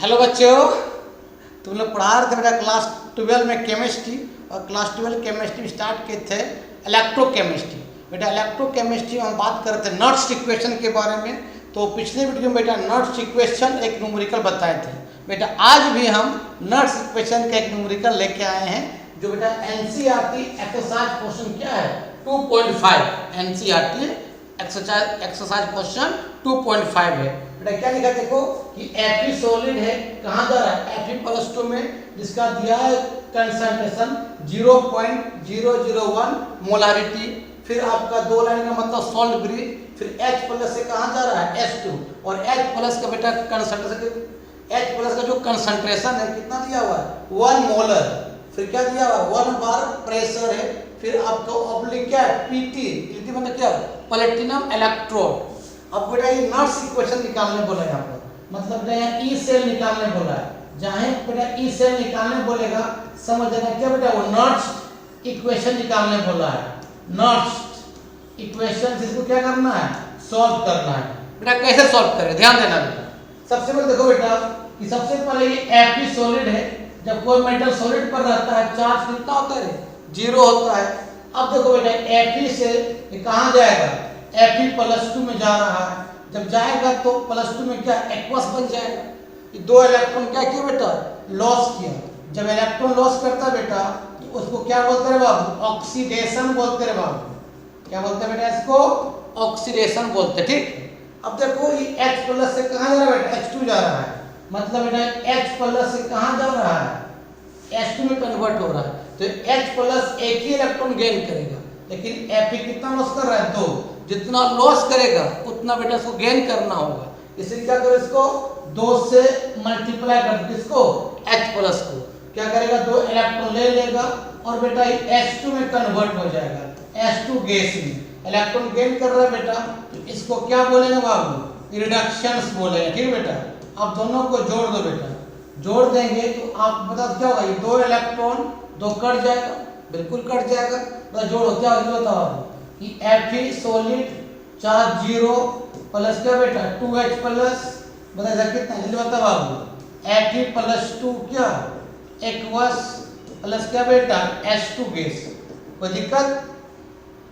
Hello बच्चों, तुम लोग पढ़ा रहे थे बेटा क्लास 12 में केमिस्ट्री। और क्लास 12 केमिस्ट्री स्टार्ट किए थे इलेक्ट्रोकेमिस्ट्री। बेटा इलेक्ट्रोकेमिस्ट्री में हम बात कर रहे थे नॉट्स इक्वेशन के बारे में। तो पिछले वीडियो में बेटा नॉट्स इक्वेशन एक न्यूमेरिकल बताए थे। बेटा आज भी हम नॉट्स इक्वेशन का एक न्यूमेरिकल लेके आए हैं जो बेटा एनसीईआरटी एक्सरसाइज क्वेश्चन क्या है 2.5। एनसीईआरटी एक्सरसाइज क्वेश्चन 2.5 है। बेटा क्या लिखा देखो कि Fe सॉलिड है, कहाँ जा रहा है Fe+2 में, जिसका दिया है कंसंट्रेशन 0.001 मोलारिटी। फिर आपका दो लाइन का मतलब सॉल्ट ब्रिज। फिर H+ से कहाँ जा रहा है H2 और H+ का बेटा कंसंट्रेशन, H+ का जो कंसंट्रेशन है कितना दिया हुआ है 1 मोलर। फिर क्या दिया हुआ है 1 बार प्रेशर है। फिर आपका ऑब्लिक क्या है पीटी मतलब क्या प्लेटिनम इलेक्ट्रोड। अब बेटा ये नॉट्स इक्वेशन निकालने बोला है यहाँ पर, मतलब यहाँ ई सेल निकालने बोला है। जहाँ बेटा ई सेल निकालने बोलेगा समझ लेना क्या बेटा वो नॉट्स इक्वेशन निकालने बोला है। नॉट्स इक्वेशन इसको क्या करना है सॉल्व करना है। बेटा कैसे सॉल्व करें ध्यान देना बेटा। सबसे पहले देखो बेटा कि सबसे पहले ये Fe सॉलिड है। जब कोई मेटल सॉलिड पर रहता है चार्ज कितना होता है 0 होता है। अब देखो बेटा Fe से ये कहाँ जाएगा Fe+2 में जा रहा है। जब जाएगा तो +2 में क्या एक्वस बन जाएगा। ये दो इलेक्ट्रॉन क्या किया बेटा लॉस किया। जब इलेक्ट्रॉन लॉस करता है बेटा तो उसको क्या बोलते हैं बाबू ऑक्सीडेशन बोलते हैं बाबू। क्या बोलते हैं बेटा इसको ऑक्सीडेशन बोलते हैं। ठीक। अब देखो ये H+ से कहाँ जा रहा है बेटा H2 जा रहा है। मतलब बेटा H+ से कहाँ जा रहा है H2 में कन्वर्ट हो रहा है। तो H+ एक ही इलेक्ट्रॉन गेन करेगा, लेकिन Fe कितना लॉस कर रहा है 2। जितना लॉस करेगा उतना बेटा इसको गेन करना होगा। इसलिए क्या करो इसको 2 से मल्टीप्लाई कर दो किसको H+ को। क्या करेगा 2 इलेक्ट्रॉन ले लेगा और बेटा H2 में कन्वर्ट हो जाएगा। H2 गैस में इलेक्ट्रॉन गेन कर रहा है बेटा, तो इसको क्या बोलेंगे बाबू रिडक्शंस बोलेंगे। ठीक बेटा। अब दोनों को जोड़ दो बेटा, जोड़ देंगे तो आप बता क्या होगा ये 2 इलेक्ट्रॉन 2 कट जाएगा, बिल्कुल कट जाएगा। तो जोड़ो क्या होता है कि Fe सॉलिड चार्ज 0 प्लस क्या बेटा 2H+ बता कितना जल्दी बता बाबू Fe+2 क्या एक्वस प्लस क्या बेटा H2 गैस। कोई दिक्कत।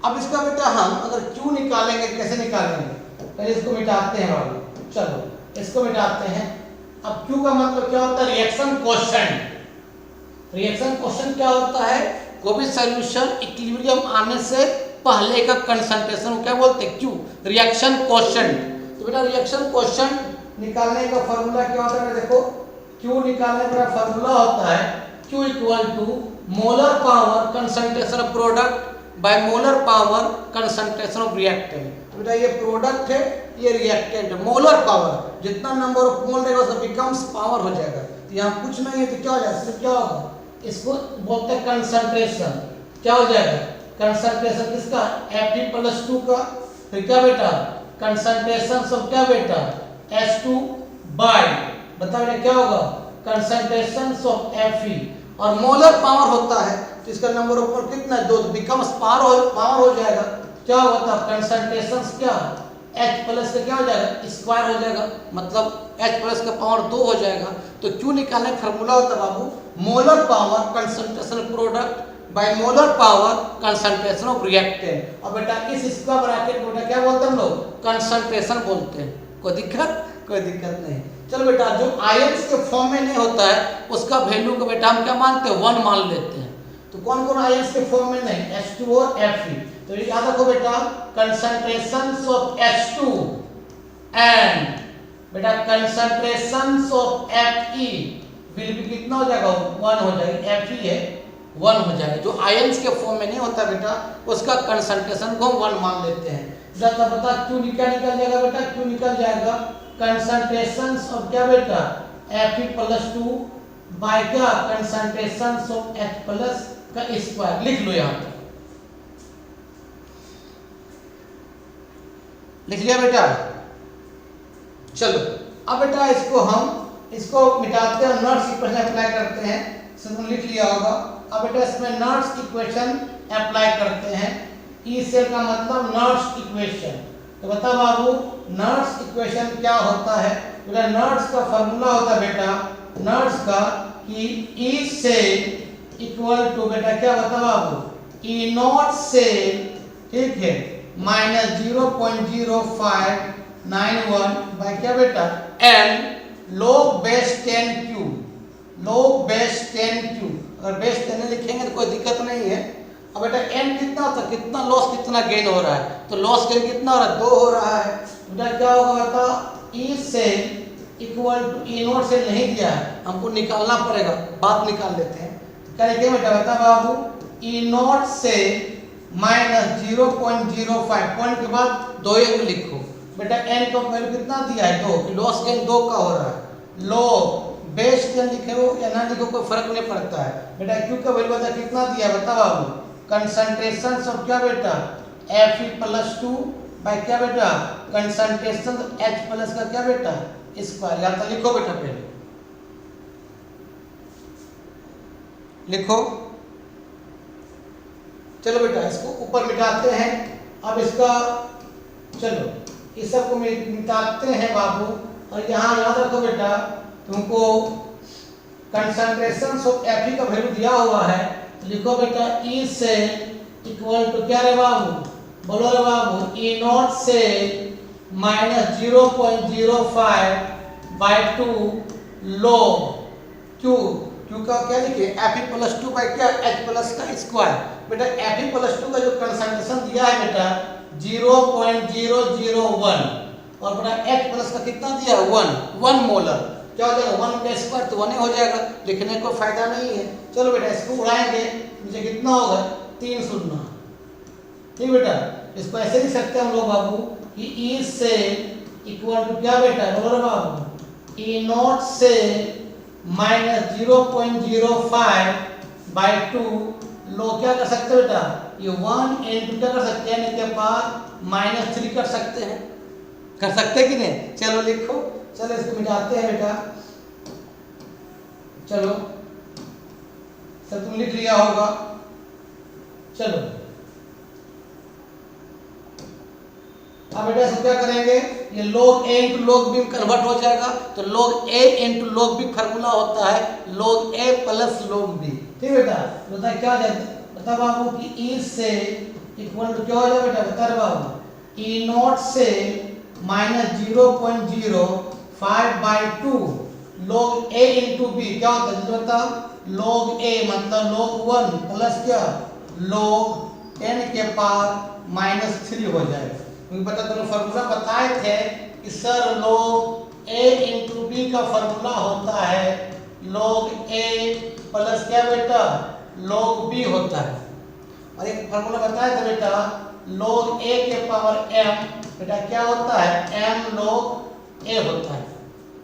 अब इसका बेटा हम अगर Q निकालेंगे कैसे निकालेंगे पहले इसको मिटाते हैं बाबू। चलो इसको मिटाते हैं। अब Q का मतलब क्या होता है रिएक्शन कोएफिशिएंट। रिएक्शन कोएफिशिएंट क्या होता है कोई भी सॉल्यूशन इक्विलिब्रियम आने से पहले का कंसंट्रेशन क्या बोलते हैं Q रिएक्शन कोएफिशिएंट। तो बेटा रिएक्शन कोएफिशिएंट निकालने का फार्मूला क्या होता है देखो Q निकालने का फार्मूला होता है Q = molar power concentration of product by molar power concentration of reactant. तो बेटा ये प्रोडक्ट है ये रिएक्टेंट है। मोलर पावर जितना नंबर ऑफ मोल रहेगा उसका बिकम्स पावर हो जाएगा। तो यहाँ कुछ नहीं है तो क्या हो जाएगा सिर्फ क्या होगा इसको बोलते हैं कंसंट्रेशन। क्या हो जाएगा कंसंट्रेशन किसका Fe+2 का। फिर क्या बेटा कंसंट्रेशन सब क्या बेटा H2 बाय बताओ बेटा क्या होगा कंसंट्रेशन ऑफ Fe और मोलर पावर होता है तो इसका नंबर ऑफ मोल कितना है 2 बिकम्स पावर हो जाएगा। क्या होता है कंसंट्रेशन क्या H+ का क्या हो जाएगा स्क्वायर हो जाएगा, मतलब H+ का पावर 2 हो जाएगा। तो Q निकालने का फार्मूला होता है बाबू molar power concentration product by molar power concentration of reactant. और बेटा इस स्क्वायर ब्रैकेट को बेटा क्या बोलते हैं हम लोग कंसंट्रेशन बोलते हैं। कोई दिक्कत नहीं। चलो बेटा जो आयंस के फॉर्म में नहीं होता है उसका वैल्यू को बेटा हम क्या मानते हैं 1 मान लेते हैं। तो कौन कौन आयंस के फॉर्म में नहीं H2 और Fe। तो याद रखो बेटा कंसंट्रेशंस ऑफ H2 एंड बेटा concentrations of Fe will be कितना हो जाएगा 1 हो जाएगा। Fe है 1 हो जाएगा। जो आयंस के फॉर्म में नहीं होता बेटा उसका कंसंट्रेशन को हम 1 मान लेते हैं। जब बता Q निकल जाएगा बेटा Q निकल जाएगा कंसंट्रेशंस ऑफ क्या बेटा Fe+2 बाय क्या कंसंट्रेशंस ऑफ H+ का स्क्वायर। लिख लो यहाँ पर लिख लिया बेटा। चलो अब बेटा इसको मिटाते हैं नॉट्स इक्वेशन अप्लाई करते हैं। सब लिख लिया होगा। अब बेटा इसमें नॉट्स इक्वेशन अप्लाई करते हैं। ई सेल का मतलब नॉट्स इक्वेशन। तो बता बाबू नॉट्स इक्वेशन क्या होता है बेटा नट्स का फार्मूला होता है बेटा, नट्स का कि ई से इक्वल टू बेटा क्या बताओ आप, ई नॉट से, ठीक है, माइनस 0.0591 बाय क्या बेटा n log base 10 cube, log base 10 cube. अगर बेस 10 लिखेंगे तो कोई दिक्कत नहीं है। अब बेटा n कितना होता है, कितना लॉस कितना गेन हो रहा है, तो लॉस गेन कितना हो रहा है, 2 हो रहा है। बेटा क्या होगा बता, e से इक्वल टू e नॉट से नहीं दिया है, हमको निकालना पड़ेगा, बात निकाल लेते हैं। क्या लिखेंगे बेटा बता बाबू, e नॉट से माइनस 0.05, पॉइंट के बाद 2 अंक लिखो। बेटा n का वैल्यू कितना दिया है, 2, लॉस गेन 2 का हो रहा है। log बेस 10 लिखे हो या ना लिखो कोई फर्क नहीं पड़ता है। बेटा q का वैल्यू बता कितना दिया है बता बाबू, कंसंट्रेशन ऑफ क्या बेटा Fe+2 बाय क्या बेटा कंसंट्रेशन H+ का क्या बेटा स्क्वायर। या तो लिखो बेटा, पहले लिखो। चलो बेटा इसको ऊपर मिटाते हैं। अब इसका चलो इस सब को मिटाते हैं बाबू, और यहाँ याद रखो बेटा तुमको कंसंट्रेशन ऑफ Fe का वैल्यू दिया हुआ है, लिखो बेटा E से इक्वल टू क्या रे बाबू, बोलो रे बाबू, E नॉट से माइनस 0.05/2 log Q, Q का क्या लिखे Fe+2 बाय क्या H+ का स्क्वायर। बेटा Fe+2 का जो कंसंट्रेशन दिया है बेटा 0.001, और बेटा H+ का कितना दिया है 1 मोलर। क्या हो जाएगा 1 का स्क्वायर तो 1 हो जाएगा, लिखने को फायदा नहीं है। चलो बेटा इसको उड़ाएंगे, मुझे कितना होगा 3 शून्य, ठीक बेटा। इसको ऐसे लिख सकते हैं हम लोग बाबू कि E से इक्वल टू क्या बेटा बोलो रे बाबू, E नॉट से माइनस 0.05/2 लो क्या कर सकते हैं बेटा, ये 1 इनटू क्या कर सकते हैं, इनके पास -3 कर सकते हैं, कर सकते कि नहीं। चलो लिखो, चलो इसको मिटाते हैं बेटा। चलो सब तुम लिख लिया होगा। चलो अब बेटा इसको क्या करेंगे, ये log a into log b convert हो जाएगा, तो log a into log b formula होता है log a plus log b, ठीक बेटा। बता क्या हो जाएगा, बता बाबू कि e से इक्वल टू क्या हो जाएगा बेटा, बता रहे बाबू e नॉट से minus 0.05/2 log a into b क्या होता है, बता log a मतलब log 1 प्लस क्या log n के पावर -3 हो जाएगा। क्योंकि बता दोनों फार्मूला बताए थे कि sir log a into b का फार्मूला होता है log a प्लस क्या बेटा log b होता है, और एक फार्मूला बताया था बेटा log a के पावर m बेटा क्या होता है m log a होता है,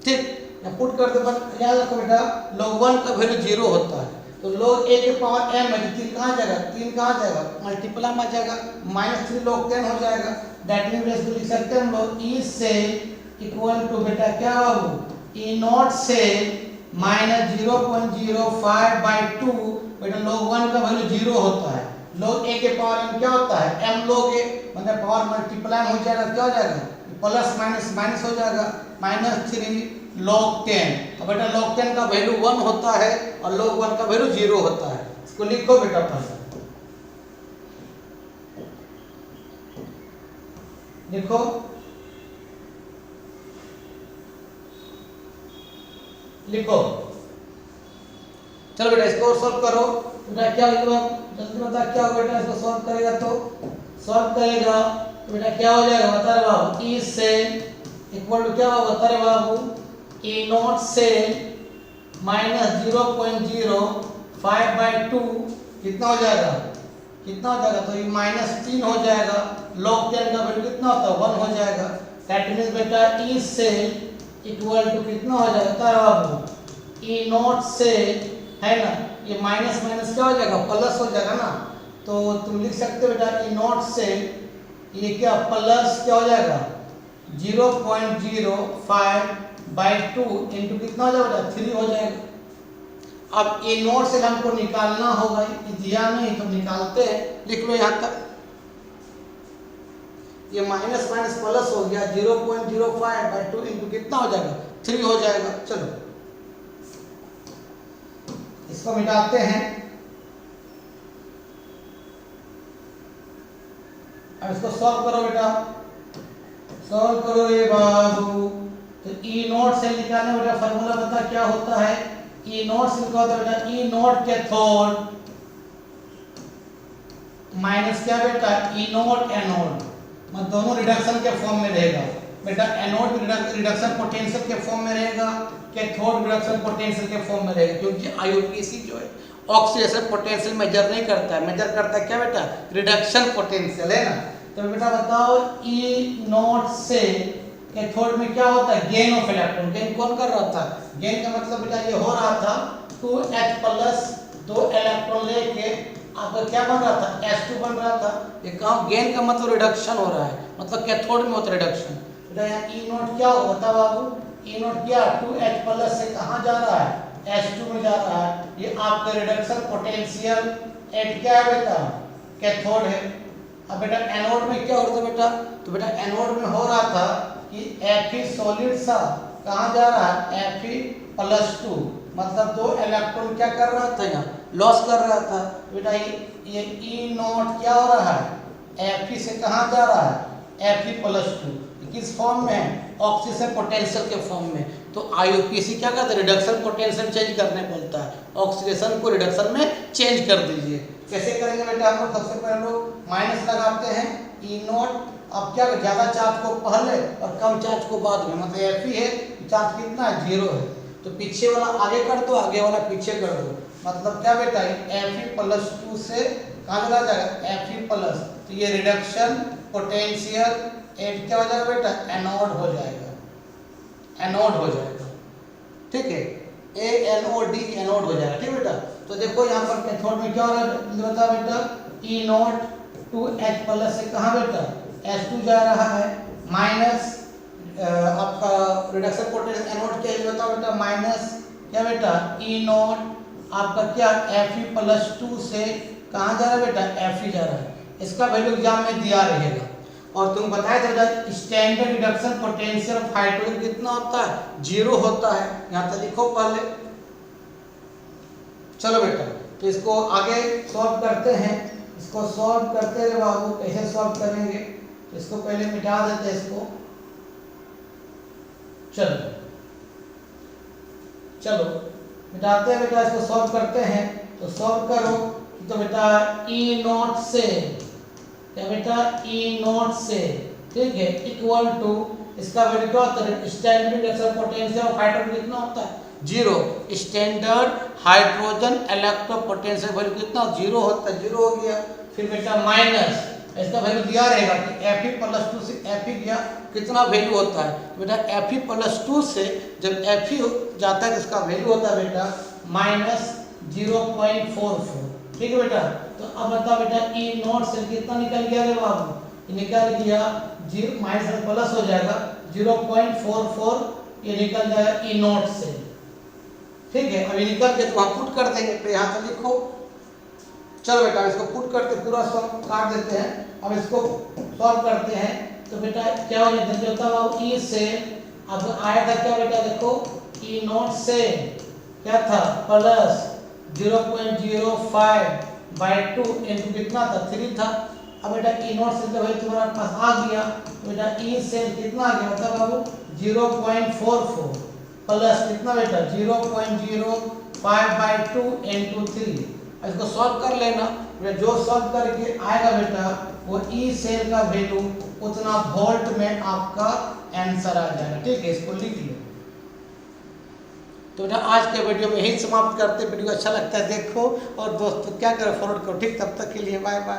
ठीक। पुट कर दो, याद रखो बेटा log 1 का वैल्यू 0 होता है, तो log a के पावर m है, 3 कहाँ जाएगा, 3 कहाँ जाएगा मल्टीप्लाई में जाएगा, -3 log 10 हो जाएगा। दैट मींस इसको लिख सकते हैं हम लोग e से इक्वल टू बेटा क्या बाबू e नॉट से माइनस 0.05/2 बेटा log 1 का वैल्यू 0 होता है, log a के पावर m क्या होता है m log a, मतलब पावर मल्टीप्लाई हो जाएगा, क्या हो जाएगा प्लस माइनस माइनस हो जाएगा, -3 log 10। अब बेटा log 10 का वैल्यू 1 होता है और log 1 का वैल्यू 0 होता है। इसको लिखो बेटा पहले, लिखो लिखो। चलो बेटा इसको सॉल्व करो। बेटा क्या होगा जल्दी बता, क्या होगा बेटा इसको सॉल्व करेगा तो सॉल्व करेगा तो बेटा क्या हो जाएगा बता रहे बाबू, e से इक्वल टू क्या होगा बता रहे बाबू, e नॉट से माइनस 0.05/2 कितना हो जाएगा, कितना हो जाएगा, तो ये -3 हो जाएगा, log 10 का वैल्यू कितना होता है 1 हो जाएगा। दैट मींस बेटा e से इक्वल टू कितना हो जाएगा बता रहे बाबू, e नॉट से है ना, ये माइनस माइनस क्या हो जाएगा प्लस हो जाएगा ना, तो तुम लिख सकते हो बेटा e नॉट से ये क्या प्लस क्या हो जाएगा 0.05/2 इंटू कितना हो जाएगा 3 हो जाएगा। अब ए नोट से हमको निकालना होगा, दिया नहीं तो निकालते हैं, लिख लो यहाँ तक। ये माइनस माइनस प्लस हो गया 0.05/2 इंटू कितना हो जाएगा 3 हो जाएगा। चलो इसको मिटाते हैं। अब इसको सॉल्व करो बेटा, सॉल्व करो रे बाबू। तो ई नॉट से निकालने बेटा फार्मूला बता क्या होता है। ई नॉट से क्या होता है बेटा, ई नॉट कैथोड माइनस क्या बेटा ई नॉट एनोड, मतलब दोनों रिडक्शन के फॉर्म में रहेगा बेटा। एनोड रिडक्शन पोटेंशियल के फॉर्म में रहेगा, कैथोड रिडक्शन पोटेंशियल के फॉर्म में रहेगा, क्योंकि आईयूपीएसी जो है ऑक्सीडेशन पोटेंशियल मेजर नहीं करता है, मेजर करता है क्या बेटा रिडक्शन पोटेंशियल, है ना। तो बेटा बताओ ई नॉट से कैथोड में क्या होता है गेन ऑफ इलेक्ट्रॉन। गेन कौन कर रहा था, गेन का मतलब बेटा ये हो रहा था 2H प्लस 2 इलेक्ट्रॉन लेके आपका क्या बन रहा था H2 बन रहा था। ये काम गेन का मतलब रिडक्शन हो रहा है, मतलब कैथोड में होता है रिडक्शन। बेटा यहाँ ई नॉट क्या होता बाबू, ई नॉट क्या 2H प्लस से कहाँ जा रहा है H2 में जा रहा है। ये आपका रिडक्शन पोटेंशियल एट क्या है बेटा कैथोड है। अब बेटा एनोड में क्या होता है बेटा, तो बेटा एनोड में हो रहा था कि Fe सॉलिड सा कहाँ जा रहा है Fe+2, मतलब 2 इलेक्ट्रॉन क्या कर रहा था यहाँ लॉस कर रहा था। बेटा ये ई नॉट क्या हो रहा है Fe से कहाँ जा रहा है Fe+2, किस फॉर्म में ऑक्सीडेशन पोटेंशियल के फॉर्म में। तो आईयूपीएसी क्या करता है रिडक्शन पोटेंशियल चेंज करने बोलता है, ऑक्सीडेशन को रिडक्शन में चेंज कर दीजिए। कैसे करेंगे बेटा हम लोग, सबसे पहले हम लोग माइनस लगाते हैं ई नॉट। अब क्या ज्यादा चार्ज को पहले और कम चार्ज को बाद में, मतलब Fe है चार्ज कितना है 0 है, तो पीछे वाला आगे कर दो आगे वाला पीछे कर दो, मतलब क्या बेटा Fe+2 से कहाँ चला जाएगा Fe+, तो ये रिडक्शन पोटेंशियल एट क्या हो जाएगा बेटा एनोड हो जाएगा, एनोड हो जाएगा, ठीक है ANOD एनोड हो जाएगा, ठीक बेटा। तो देखो यहाँ पर कैथोड में क्या हो रहा है बता बेटा ई नॉट 2H प्लस से कहाँ बेटा H2 जा रहा है, माइनस आपका रिडक्शन पोटेंशियल एनोड क्या है बताओ बेटा माइनस क्या बेटा ई नॉट आपका क्या Fe+2 से कहाँ जा रहा है बेटा Fe जा रहा है। इसका वैल्यू एग्जाम में दिया रहेगा। और तुम बताए थे बेटा standard reduction potential of hydrogen कितना होता है 0 होता है, यहाँ तक लिखो पहले। चलो बेटा तो इसको आगे सॉल्व करते हैं, इसको सॉल्व करते रहे बाबू। कैसे सॉल्व करेंगे, तो इसको पहले मिटा देते हैं इसको। चलो चलो मिटाते हैं बेटा, इसको सॉल्व करते हैं। तो सॉल्व करो तो बेटा ई नॉट से क्या बेटा ई नॉट से, ठीक है, इक्वल टू इसका वैल्यू क्या होता है standard reduction potential of hydrogen कितना होता है 0। Standard hydrogen electro potential value कितना 0 होता है, 0 हो गया। फिर बेटा माइनस इसका वैल्यू दिया रहेगा कि Fe+2 से Fe गया कितना वैल्यू होता है, बेटा Fe+2 से जब Fe जाता है तो इसका वैल्यू होता है बेटा -0.44, ठीक है बेटा। तो अब बता बेटा ई नॉट से कितना निकल गया रे बाबू, निकल गया माइनस प्लस हो जाएगा 0.44, ये निकल जाएगा ई नॉट से, ठीक है। अभी निकल के तो हम पुट कर देंगे, तो यहाँ से लिखो। चलो बेटा इसको पुट करते पूरा सॉल्व काट देते हैं। अब इसको सॉल्व करते हैं तो बेटा क्या हो जाता है ई से अब आया था क्या बेटा देखो ई नॉट से क्या था प्लस 0.05/2 इनटू कितना था 3 था। अब बेटा ई नॉट से तो भाई तुम्हारे पास आ गया, तो बेटा ई से कितना आ गया मतलब बाबू 0.44 प्लस कितना बेटा 0.05/2 इनटू 3। इसको सॉल्व कर लेना, जो सॉल्व करके आएगा बेटा वो ई सेल का वैल्यू उतना वोल्ट में आपका आंसर आ जाएगा, ठीक है। इसको लिख लो। तो बेटा आज के वीडियो में यही समाप्त करते। वीडियो अच्छा लगता है देखो और दोस्तों क्या करो फॉरवर्ड करो, ठीक। तब तक के लिए बाय बाय।